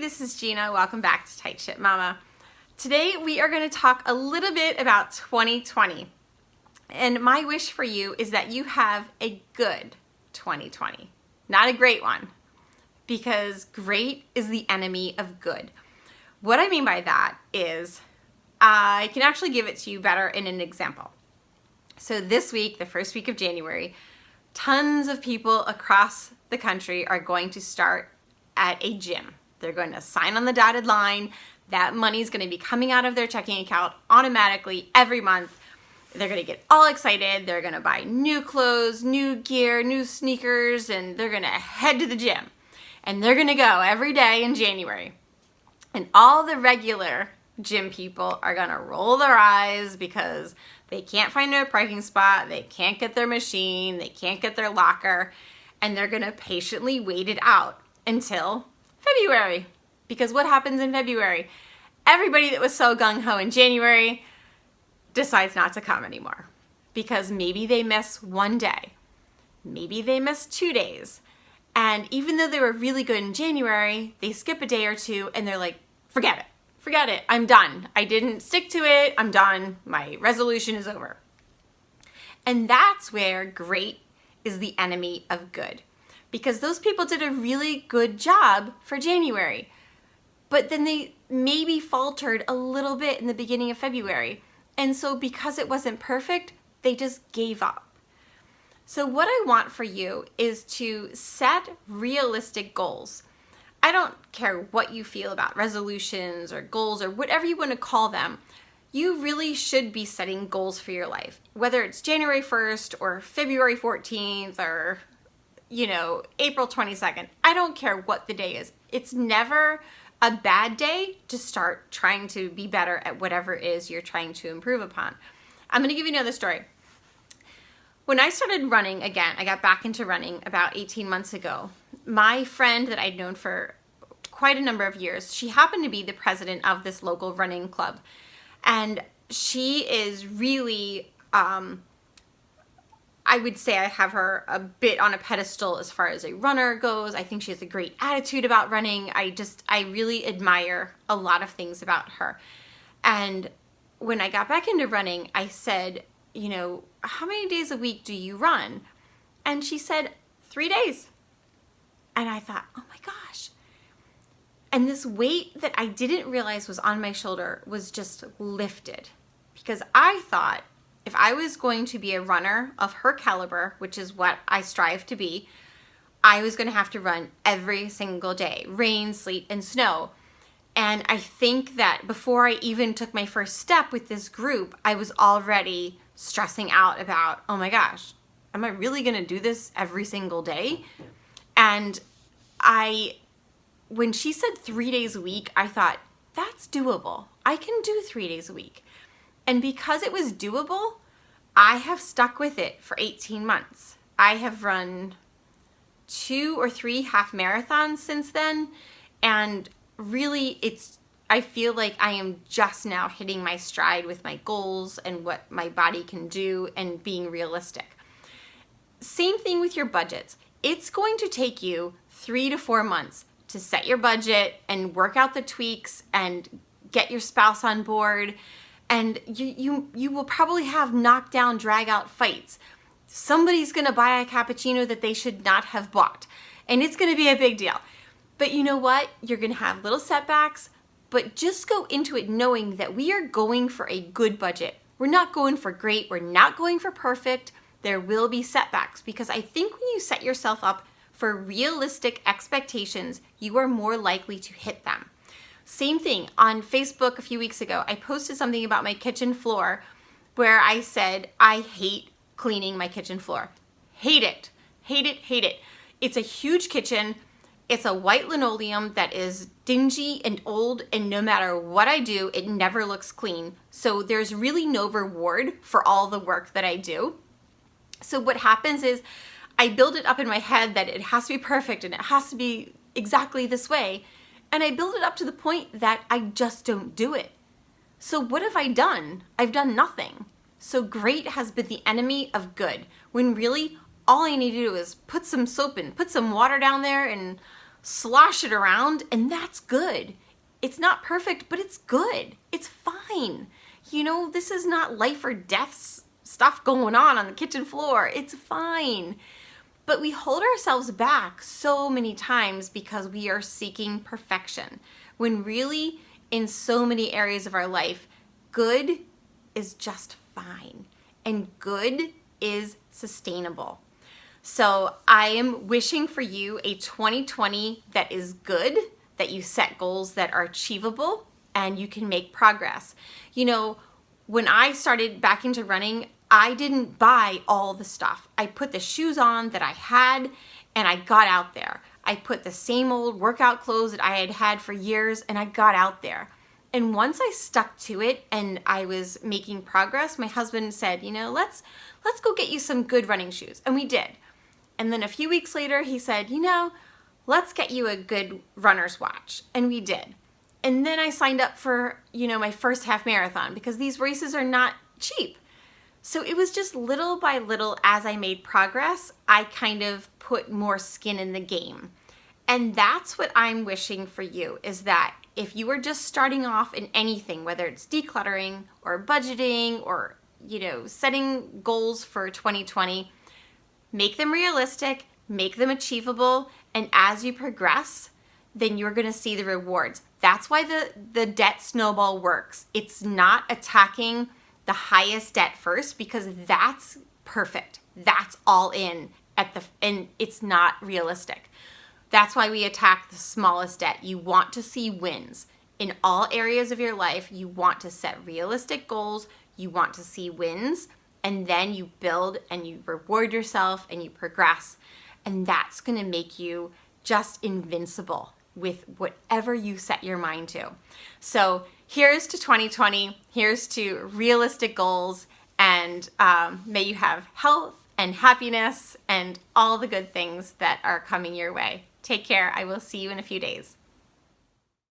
this is Gina. Welcome back to Tight Ship Mama. Today we are going to talk a little bit about 2020. And my wish for you is that you have a good 2020, not a great one, because great is the enemy of good. What I mean by that is I can actually give it to you better in an example. So this week, the first week of January, tons of people across the country are going to start at a gym. They're going to sign on the dotted line. That money is going to be coming out of their checking account automatically every month. They're going to get all excited. They're going to buy new clothes, new gear, new sneakers, and they're going to head to the gym. And they're going to go every day in January. And all the regular gym people are going to roll their eyes because they can't find their parking spot, they can't get their machine, they can't get their locker, and they're going to patiently wait it out until February. Because what happens in February? Everybody that was so gung-ho in January decides not to come anymore. Because maybe they miss one day. Maybe they miss 2 days. And even though they were really good in January, they skip a day or two and they're like, forget it. Forget it. I'm done. I didn't stick to it. I'm done. My resolution is over. And that's where great is the enemy of good. Because those people did a really good job for January. But then they maybe faltered a little bit in the beginning of February. And so because it wasn't perfect, they just gave up. So what I want for you is to set realistic goals. I don't care what you feel about resolutions or goals or whatever you want to call them. You really should be setting goals for your life. Whether it's January 1st or February 14th or April 22nd. I don't care what the day is. It's never a bad day to start trying to be better at whatever it is you're trying to improve upon. I'm going to give you another story. When I started running again, I got back into running about 18 months ago. My friend that I'd known for quite a number of years, she happened to be the president of this local running club. And she is really, I would say I have her a bit on a pedestal as far as a runner goes. I think she has a great attitude about running. I really admire a lot of things about her. And when I got back into running, I said, how many days a week do you run? And she said, 3 days. And I thought, oh my gosh. And this weight that I didn't realize was on my shoulder was just lifted. Because I thought, if I was going to be a runner of her caliber, which is what I strive to be, I was going to have to run every single day, rain, sleet, and snow. And I think that before I even took my first step with this group, I was already stressing out about, oh my gosh, am I really going to do this every single day? And when she said 3 days a week, I thought, that's doable. I can do 3 days a week. And because it was doable, I have stuck with it for 18 months. I have run 2 or 3 half marathons since then. And really, I feel like I am just now hitting my stride with my goals and what my body can do and being realistic. Same thing with your budgets. It's going to take you 3 to 4 months to set your budget and work out the tweaks and get your spouse on board. And you will probably have knockdown, drag out fights. Somebody's going to buy a cappuccino that they should not have bought. And it's going to be a big deal. But you know what? You're going to have little setbacks, but just go into it knowing that we are going for a good budget. We're not going for great. We're not going for perfect. There will be setbacks because I think when you set yourself up for realistic expectations, you are more likely to hit them. Same thing on Facebook a few weeks ago. I posted something about my kitchen floor where I said, I hate cleaning my kitchen floor. Hate it. Hate it. Hate it. It's a huge kitchen. It's a white linoleum that is dingy and old, and no matter what I do, it never looks clean. So there's really no reward for all the work that I do. So what happens is I build it up in my head that it has to be perfect and it has to be exactly this way. And I build it up to the point that I just don't do it. So what have I done? I've done nothing. So great has been the enemy of good, when really all I need to do is put some soap in, put some water down there and slosh it around, and that's good. It's not perfect, but it's good. It's fine. This is not life or death stuff going on the kitchen floor. It's fine. But we hold ourselves back so many times because we are seeking perfection, when really in so many areas of our life, good is just fine and good is sustainable. So I am wishing for you a 2020 that is good, that you set goals that are achievable and you can make progress. When I started back into running, I didn't buy all the stuff. I put the shoes on that I had and I got out there. I put the same old workout clothes that I had had for years and I got out there. And once I stuck to it and I was making progress, my husband said, let's go get you some good running shoes. And we did. And then a few weeks later, he said, let's get you a good runner's watch. And we did. And then I signed up for, my first half marathon, because these races are not cheap. So it was just little by little, as I made progress, I kind of put more skin in the game. And that's what I'm wishing for you, is that if you are just starting off in anything, whether it's decluttering or budgeting or, setting goals for 2020, make them realistic, make them achievable, and as you progress, then you're going to see the rewards. That's why the debt snowball works. It's not attacking the highest debt first, because that's perfect. That's all in and it's not realistic. That's why we attack the smallest debt. You want to see wins in all areas of your life. You want to set realistic goals. You want to see wins, and then you build and you reward yourself and you progress. And that's going to make you just invincible with whatever you set your mind to. So here's to 2020. Here's to realistic goals. And may you have health and happiness and all the good things that are coming your way. Take care. I will see you in a few days.